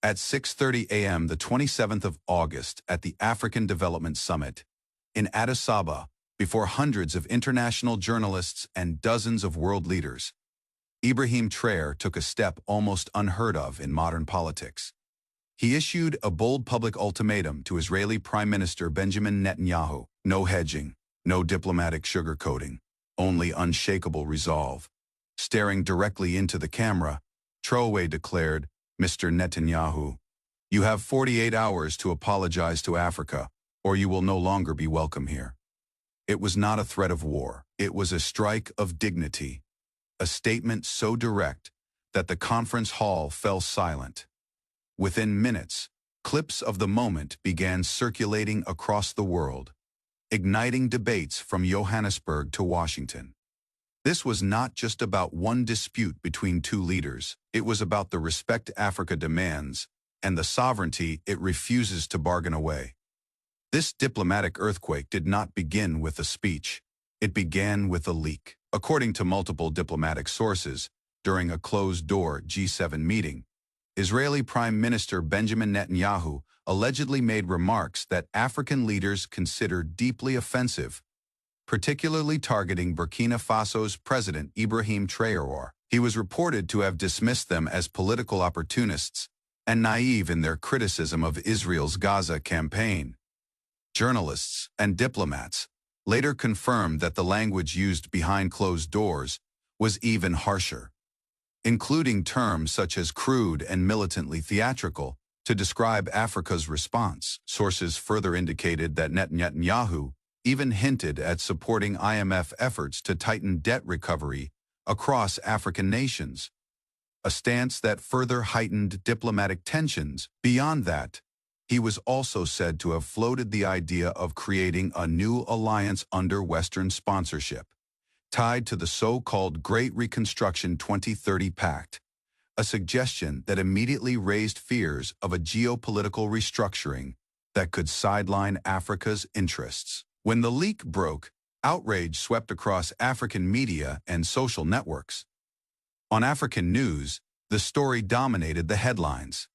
At 6:30 a.m. the 27th of August at the African Development Summit in Addis Ababa, before hundreds of international journalists and dozens of world leaders, Ibrahim Traoré took a step almost unheard of in modern politics. He issued a bold public ultimatum to Israeli Prime Minister Benjamin Netanyahu. No hedging, no diplomatic sugarcoating, only unshakable resolve. Staring directly into the camera, Traore declared, "Mr. Netanyahu, you have 48 hours to apologize to Africa, or you will no longer be welcome here." It was not a threat of war. It was a strike of dignity, a statement so direct that the conference hall fell silent. Within minutes, clips of the moment began circulating across the world, igniting debates from Johannesburg to Washington. This was not just about one dispute between two leaders. It was about the respect Africa demands and the sovereignty it refuses to bargain away. This diplomatic earthquake did not begin with a speech. It began with a leak. According to multiple diplomatic sources, during a closed-door G7 meeting, Israeli Prime Minister Benjamin Netanyahu allegedly made remarks that African leaders considered deeply offensive, particularly targeting Burkina Faso's President Ibrahim Traoré. He was reported to have dismissed them as political opportunists and naive in their criticism of Israel's Gaza campaign. Journalists and diplomats later confirmed that the language used behind closed doors was even harsher, including terms such as crude and militantly theatrical to describe Africa's response. Sources further indicated that Netanyahu even hinted at supporting IMF efforts to tighten debt recovery across African nations, a stance that further heightened diplomatic tensions. Beyond that, he was also said to have floated the idea of creating a new alliance under Western sponsorship, tied to the so-called Great Reconstruction 2030 Pact, a suggestion that immediately raised fears of a geopolitical restructuring that could sideline Africa's interests. When the leak broke, outrage swept across African media and social networks. On African news, the story dominated the headlines.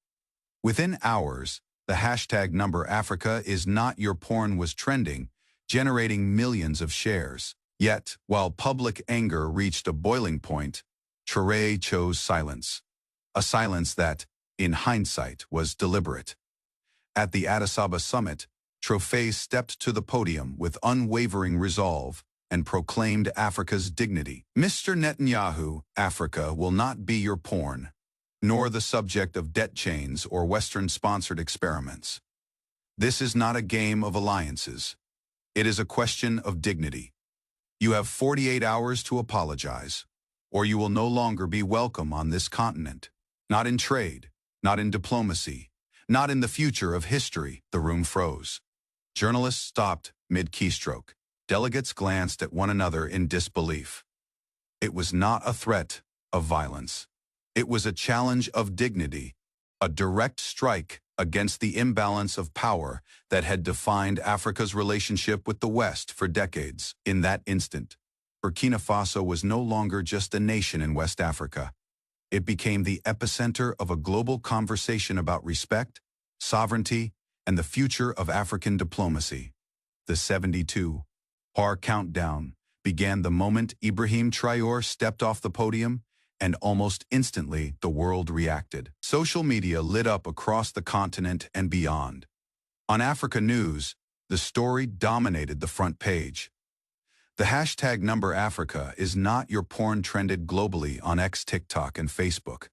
Within hours, the hashtag #AfricaIsNotYourPorn was trending, generating millions of shares. Yet, while public anger reached a boiling point, Traoré chose silence. A silence that, in hindsight, was deliberate. At the Addis Ababa summit, Traoré stepped to the podium with unwavering resolve and proclaimed Africa's dignity. "Mr. Netanyahu, Africa will not be your porn, nor the subject of debt chains or Western-sponsored experiments. This is not a game of alliances. It is a question of dignity. You have 48 hours to apologize, or you will no longer be welcome on this continent. Not in trade, not in diplomacy, not in the future of history." The room froze. Journalists stopped mid-keystroke. Delegates glanced at one another in disbelief. It was not a threat of violence. It was a challenge of dignity, a direct strike against the imbalance of power that had defined Africa's relationship with the West for decades. In that instant, Burkina Faso was no longer just a nation in West Africa. It became the epicenter of a global conversation about respect, sovereignty, and the future of African diplomacy. The 72-hour countdown began the moment Ibrahim Traoré stepped off the podium, and almost instantly the world reacted. Social media lit up across the continent and beyond. On Africa News, the story dominated the front page. The hashtag #AfricaIsNotYourPorn trended globally on X, TikTok, and Facebook,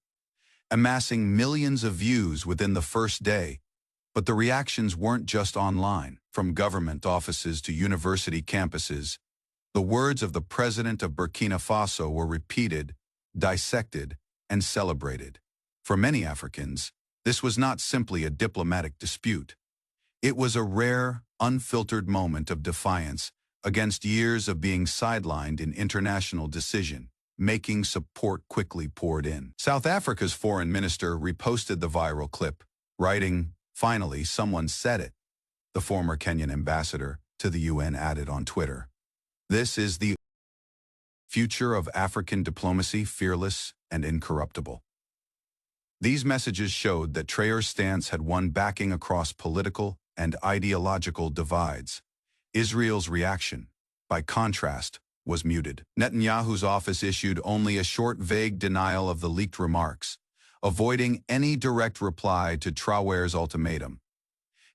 amassing millions of views within the first day. But the reactions weren't just online. From government offices to university campuses, the words of the president of Burkina Faso were repeated, dissected, and celebrated. For many Africans, this was not simply a diplomatic dispute. It was a rare, unfiltered moment of defiance against years of being sidelined in international decision-making. Support quickly poured in. South Africa's foreign minister reposted the viral clip, writing, "Finally, someone said it." The former Kenyan ambassador to the UN added on Twitter, "This is the future of African diplomacy, fearless and incorruptible." These messages showed that Traore's stance had won backing across political and ideological divides. Israel's reaction, by contrast, was muted. Netanyahu's office issued only a short, vague denial of the leaked remarks, avoiding any direct reply to Traore's ultimatum.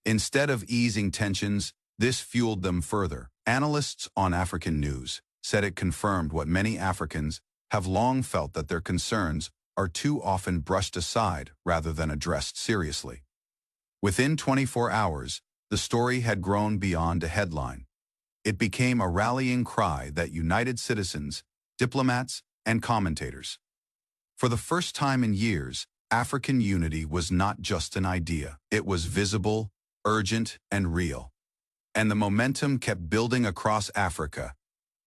Instead of easing tensions, this fueled them further. Analysts on African News said it confirmed what many Africans have long felt, that their concerns are too often brushed aside rather than addressed seriously. Within 24 hours, the story had grown beyond a headline. It became a rallying cry that united citizens, diplomats, and commentators. For the first time in years, African unity was not just an idea. It was visible, urgent, and real. And the momentum kept building across Africa.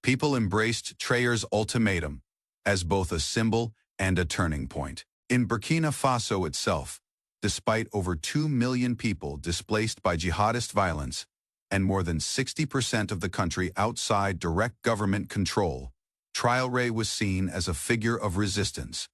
People embraced Traore's ultimatum as both a symbol and a turning point. In Burkina Faso itself, despite over 2 million people displaced by jihadist violence and more than 60% of the country outside direct government control, Traoré was seen as a figure of resistance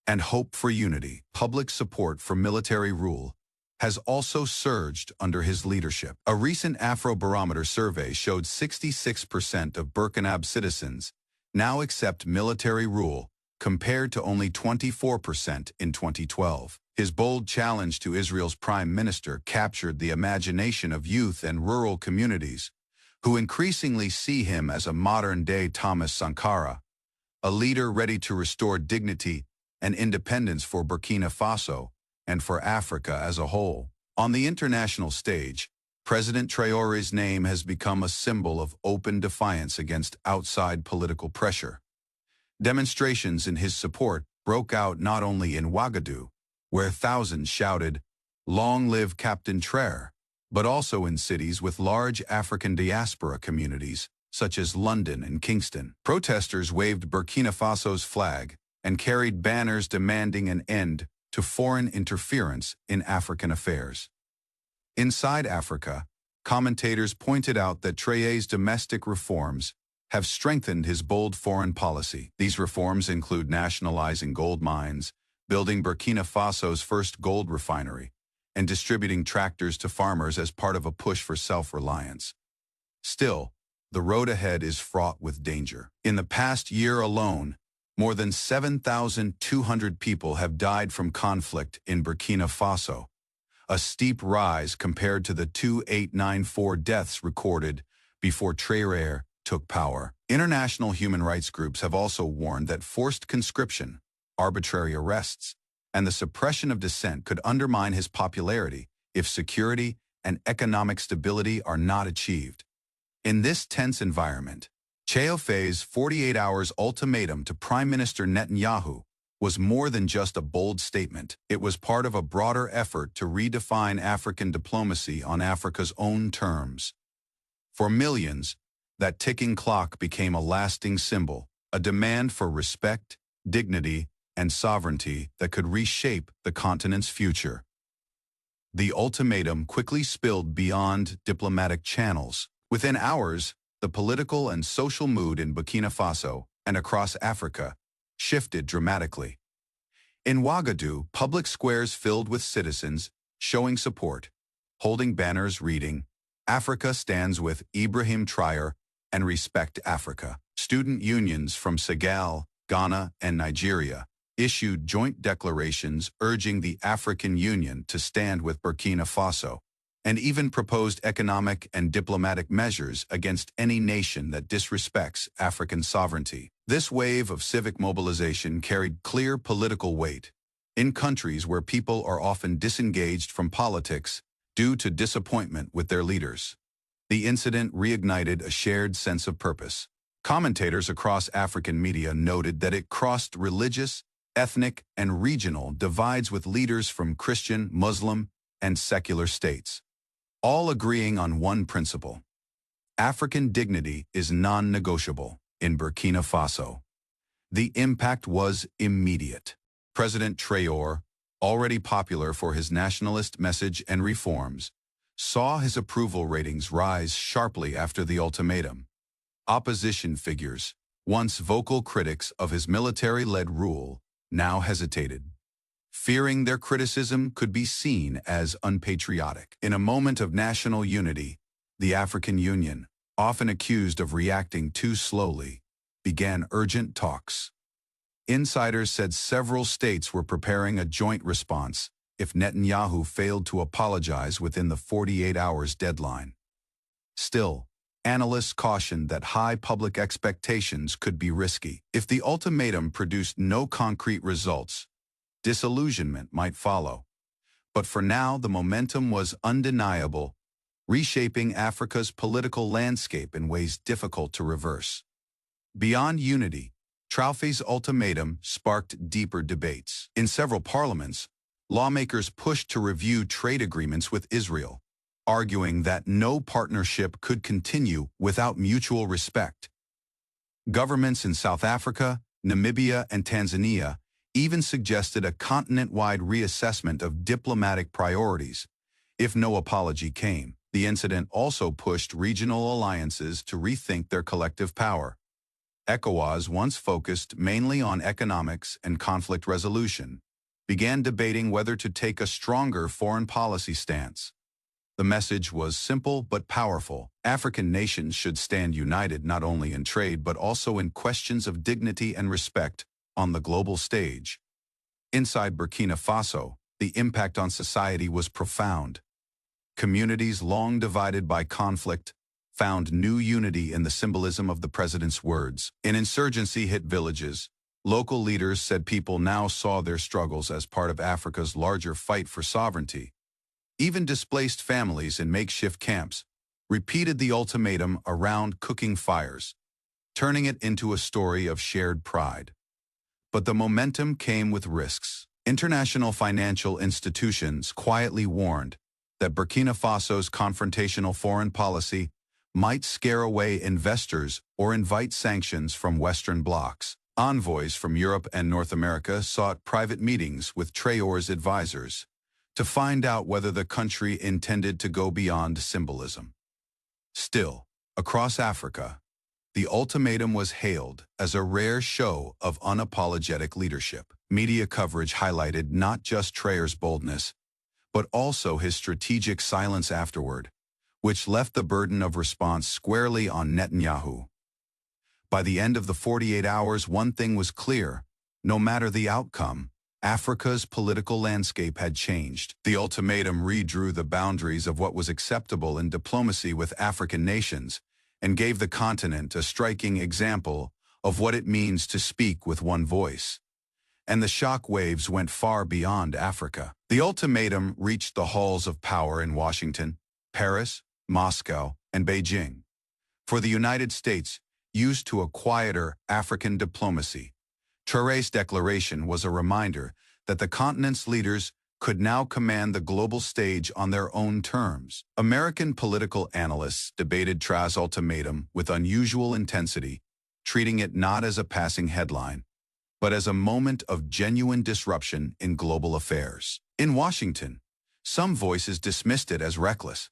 and hope for unity. Public support for military rule has also surged under his leadership. A recent Afrobarometer survey showed 66% of Burkina citizens now accept military rule, compared to only 24% in 2012. His bold challenge to Israel's prime minister captured the imagination of youth and rural communities, who increasingly see him as a modern-day Thomas Sankara, a leader ready to restore dignity and independence for Burkina Faso and for Africa as a whole. On the international stage, President Traoré's name has become a symbol of open defiance against outside political pressure. Demonstrations in his support broke out not only in Ouagadougou, where thousands shouted, "Long live Captain Traoré," but also in cities with large African diaspora communities, such as London and Kingston. Protesters waved Burkina Faso's flag and carried banners demanding an end to foreign interference in African affairs. Inside Africa, commentators pointed out that Traoré's domestic reforms have strengthened his bold foreign policy. These reforms include nationalizing gold mines, building Burkina Faso's first gold refinery, and distributing tractors to farmers as part of a push for self-reliance. Still, the road ahead is fraught with danger. In the past year alone, more than 7,200 people have died from conflict in Burkina Faso, a steep rise compared to the 2,894 deaths recorded before Traoré took power. International human rights groups have also warned that forced conscription, arbitrary arrests, and the suppression of dissent could undermine his popularity if security and economic stability are not achieved. In this tense environment, Traoré's 48 hours ultimatum to Prime Minister Netanyahu was more than just a bold statement. It was part of a broader effort to redefine African diplomacy on Africa's own terms. For millions, that ticking clock became a lasting symbol, a demand for respect, dignity, and sovereignty that could reshape the continent's future. The ultimatum quickly spilled beyond diplomatic channels. Within hours, the political and social mood in Burkina Faso and across Africa shifted dramatically. In Ouagadougou, public squares filled with citizens showing support, holding banners reading, "Africa stands with Ibrahim Traoré and respect Africa." Student unions from Senegal, Ghana, and Nigeria issued joint declarations urging the African Union to stand with Burkina Faso, and even proposed economic and diplomatic measures against any nation that disrespects African sovereignty. This wave of civic mobilization carried clear political weight. In countries where people are often disengaged from politics due to disappointment with their leaders, the incident reignited a shared sense of purpose. Commentators across African media noted that it crossed religious, ethnic, and regional divides with leaders from Christian, Muslim, and secular states, all agreeing on one principle: African dignity is non-negotiable. In Burkina Faso, the impact was immediate. President Traoré, already popular for his nationalist message and reforms, saw his approval ratings rise sharply after the ultimatum. Opposition figures, once vocal critics of his military-led rule, now hesitated. fearing their criticism could be seen as unpatriotic. In a moment of national unity, the African Union, often accused of reacting too slowly, began urgent talks. Insiders said several states were preparing a joint response if Netanyahu failed to apologize within the 48 hours deadline. Still, analysts cautioned that high public expectations could be risky. If the ultimatum produced no concrete results, disillusionment might follow. But for now, the momentum was undeniable, reshaping Africa's political landscape in ways difficult to reverse. Beyond unity, Traoré's ultimatum sparked deeper debates. In several parliaments, lawmakers pushed to review trade agreements with Israel, arguing that no partnership could continue without mutual respect. Governments in South Africa, Namibia, and Tanzania even suggested a continent-wide reassessment of diplomatic priorities if no apology came. The incident also pushed regional alliances to rethink their collective power. ECOWAS, once focused mainly on economics and conflict resolution, began debating whether to take a stronger foreign policy stance. The message was simple but powerful. African nations should stand united not only in trade but also in questions of dignity and respect on the global stage. Inside Burkina Faso, the impact on society was profound. Communities long divided by conflict found new unity in the symbolism of the president's words. An insurgency hit villages. Local leaders said people now saw their struggles as part of Africa's larger fight for sovereignty. Even displaced families in makeshift camps repeated the ultimatum around cooking fires, turning it into a story of shared pride. But the momentum came with risks. International financial institutions quietly warned that Burkina Faso's confrontational foreign policy might scare away investors or invite sanctions from Western blocs. Envoys from Europe and North America sought private meetings with Traore's advisors to find out whether the country intended to go beyond symbolism. Still, across Africa, the ultimatum was hailed as a rare show of unapologetic leadership. Media coverage highlighted not just Traore's boldness, but also his strategic silence afterward, which left the burden of response squarely on Netanyahu. By the end of the 48 hours, one thing was clear: no matter the outcome, Africa's political landscape had changed. The ultimatum redrew the boundaries of what was acceptable in diplomacy with African nations and gave the continent a striking example of what it means to speak with one voice. And the shock waves went far beyond Africa. The ultimatum reached the halls of power in Washington, Paris, Moscow, and Beijing. For the United States, used to a quieter African diplomacy, Traoré's declaration was a reminder that the continent's leaders could now command the global stage on their own terms. American political analysts debated Traoré's ultimatum with unusual intensity, treating it not as a passing headline, but as a moment of genuine disruption in global affairs. In Washington, some voices dismissed it as reckless,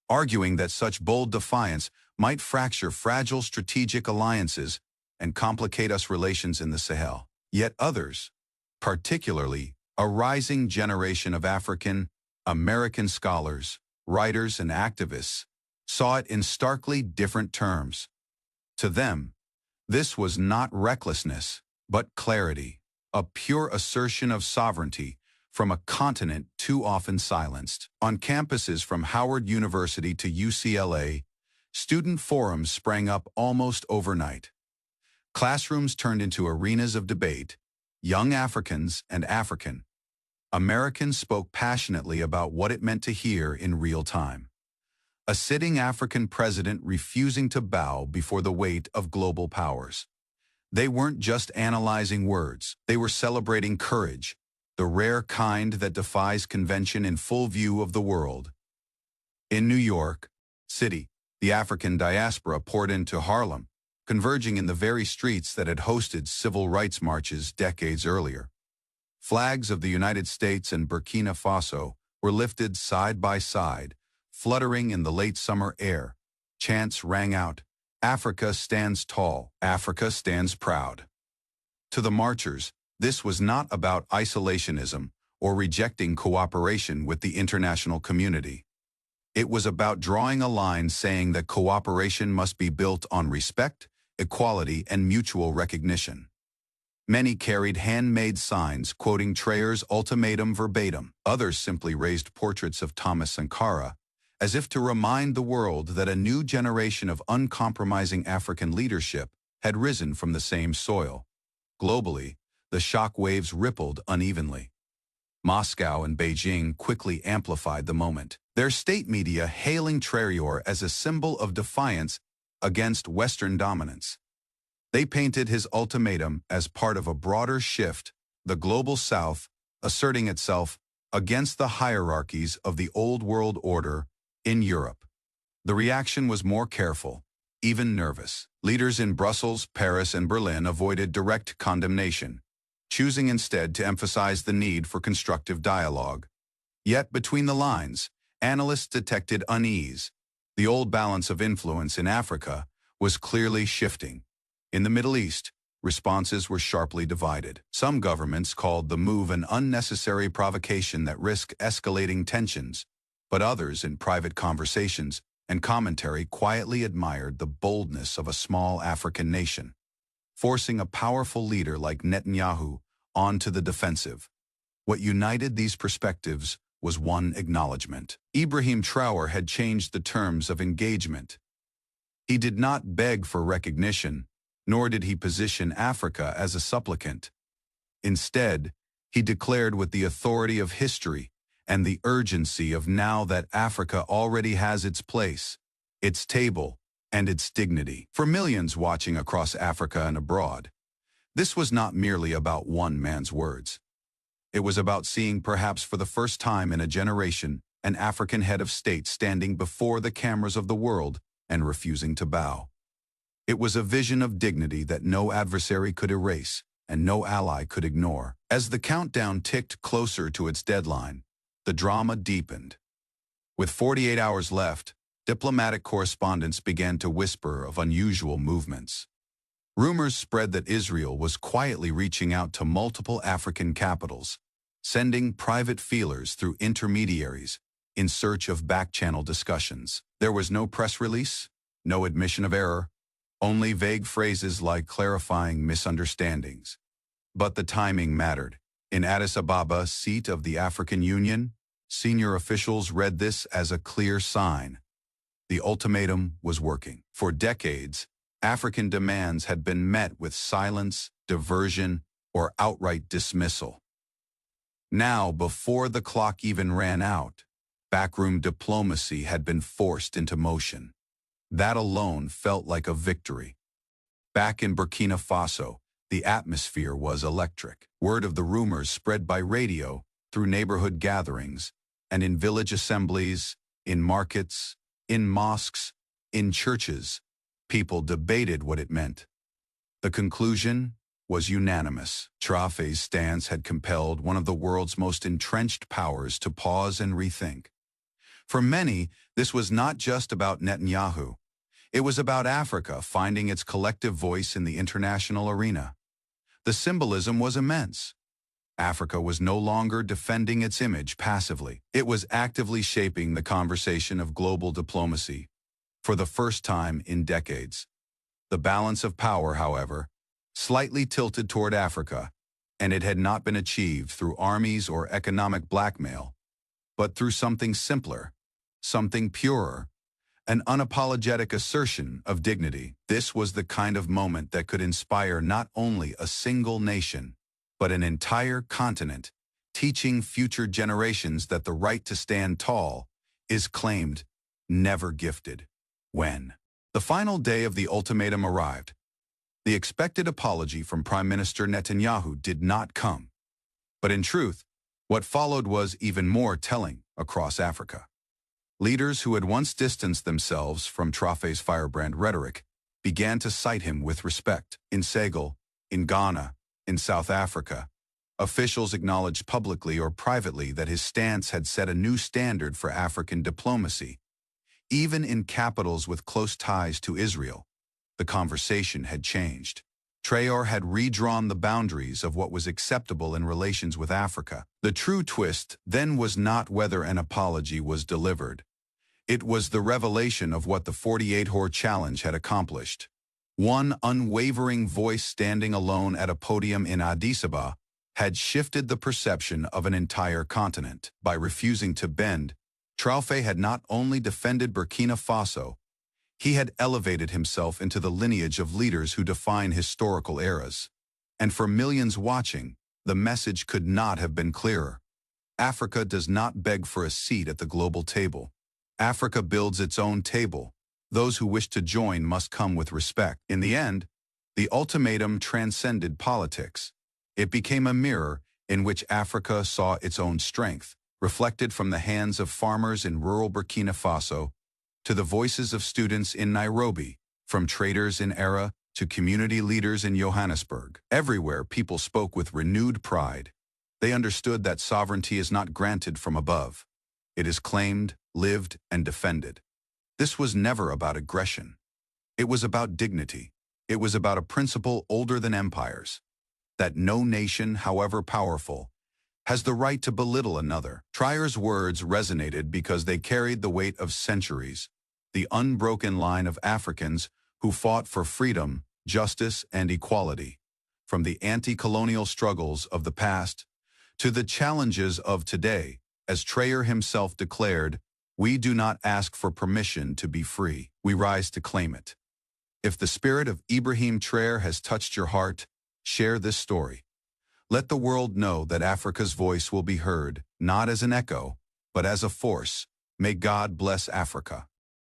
arguing that such bold defiance might fracture fragile strategic alliances and complicate US relations in the Sahel. Yet others, particularly a rising generation of African American scholars, writers, and activists, saw it in starkly different terms. To them, this was not recklessness, but clarity, a pure assertion of sovereignty from a continent too often silenced. On campuses from Howard University to UCLA, student forums sprang up almost overnight. Classrooms turned into arenas of debate. Young Africans and African Americans spoke passionately about what it meant to hear in real time. A sitting African president refusing to bow before the weight of global powers. They weren't just analyzing words, they were celebrating courage, the rare kind that defies convention in full view of the world. In New York City, the African diaspora poured into Harlem, converging in the very streets that had hosted civil rights marches decades earlier. Flags of the United States and Burkina Faso were lifted side by side, fluttering in the late summer air. Chants rang out, "Africa stands tall, Africa stands proud." To the marchers, this was not about isolationism or rejecting cooperation with the international community. It was about drawing a line saying that cooperation must be built on respect, equality, and mutual recognition. Many carried handmade signs quoting Traore's ultimatum verbatim. Others simply raised portraits of Thomas Sankara, as if to remind the world that a new generation of uncompromising African leadership had risen from the same soil. Globally, the shock waves rippled unevenly. Moscow and Beijing quickly amplified the moment, their state media hailing Traore as a symbol of defiance against Western dominance. They painted his ultimatum as part of a broader shift, the global South asserting itself against the hierarchies of the old world order in Europe. The reaction was more careful, even nervous. Leaders in Brussels, Paris, and Berlin avoided direct condemnation, choosing instead to emphasize the need for constructive dialogue. Yet, between the lines, analysts detected unease. The old balance of influence in Africa was clearly shifting. In the Middle East, responses were sharply divided. Some governments called the move an unnecessary provocation that risked escalating tensions, but others, in private conversations and commentary, quietly admired the boldness of a small African nation, forcing a powerful leader like Netanyahu onto the defensive. What united these perspectives was one acknowledgement. Ibrahim Traoré had changed the terms of engagement. He did not beg for recognition, nor did he position Africa as a supplicant. Instead, he declared with the authority of history and the urgency of now that Africa already has its place, its table, and its dignity. For millions watching across Africa and abroad, this was not merely about one man's words. It was about seeing, perhaps for the first time in a generation, an African head of state standing before the cameras of the world and refusing to bow. It was a vision of dignity that no adversary could erase and no ally could ignore. As the countdown ticked closer to its deadline, the drama deepened. With 48 hours left, diplomatic correspondents began to whisper of unusual movements. Rumors spread that Israel was quietly reaching out to multiple African capitals, sending private feelers through intermediaries in search of back-channel discussions. There was no press release, no admission of error, only vague phrases like clarifying misunderstandings. But the timing mattered. In Addis Ababa, seat of the African Union, senior officials read this as a clear sign. The ultimatum was working. For decades, African demands had been met with silence, diversion, or outright dismissal. Now, before the clock even ran out, backroom diplomacy had been forced into motion. That alone felt like a victory. Back in Burkina Faso, the atmosphere was electric. Word of the rumors spread by radio, through neighborhood gatherings, and in village assemblies, in markets, in mosques, in churches. People debated what it meant. The conclusion was unanimous. Traoré's stance had compelled one of the world's most entrenched powers to pause and rethink. For many, this was not just about Netanyahu. It was about Africa finding its collective voice in the international arena. The symbolism was immense. Africa was no longer defending its image passively. It was actively shaping the conversation of global diplomacy for the first time in decades. The balance of power, however, slightly tilted toward Africa, and it had not been achieved through armies or economic blackmail, but through something simpler, something purer, an unapologetic assertion of dignity. This was the kind of moment that could inspire not only a single nation, but an entire continent, teaching future generations that the right to stand tall is claimed, never gifted. When the final day of the ultimatum arrived, the expected apology from Prime Minister Netanyahu did not come. But in truth, what followed was even more telling across Africa. Leaders who had once distanced themselves from Traoré's firebrand rhetoric began to cite him with respect. In Senegal, in Ghana, in South Africa, officials acknowledged publicly or privately that his stance had set a new standard for African diplomacy. Even in capitals with close ties to Israel, the conversation had changed. Traore had redrawn the boundaries of what was acceptable in relations with Africa. The true twist then was not whether an apology was delivered. It was the revelation of what the 48-hour challenge had accomplished. One unwavering voice standing alone at a podium in Addis Ababa had shifted the perception of an entire continent. By refusing to bend, Traore had not only defended Burkina Faso, he had elevated himself into the lineage of leaders who define historical eras. And for millions watching, the message could not have been clearer. Africa does not beg for a seat at the global table. Africa builds its own table. Those who wish to join must come with respect. In the end, the ultimatum transcended politics. It became a mirror in which Africa saw its own strength, reflected from the hands of farmers in rural Burkina Faso to the voices of students in Nairobi, from traders in Era to community leaders in Johannesburg. Everywhere, people spoke with renewed pride. They understood that sovereignty is not granted from above. It is claimed, lived, and defended. This was never about aggression. It was about dignity. It was about a principle older than empires, that no nation, however powerful, has the right to belittle another. Traore's words resonated because they carried the weight of centuries, the unbroken line of Africans who fought for freedom, justice, and equality. From the anti-colonial struggles of the past to the challenges of today, as Traore himself declared, "We do not ask for permission to be free. We rise to claim it." If the spirit of Ibrahim Traoré has touched your heart, share this story. Let the world know that Africa's voice will be heard, not as an echo, but as a force. May God bless Africa.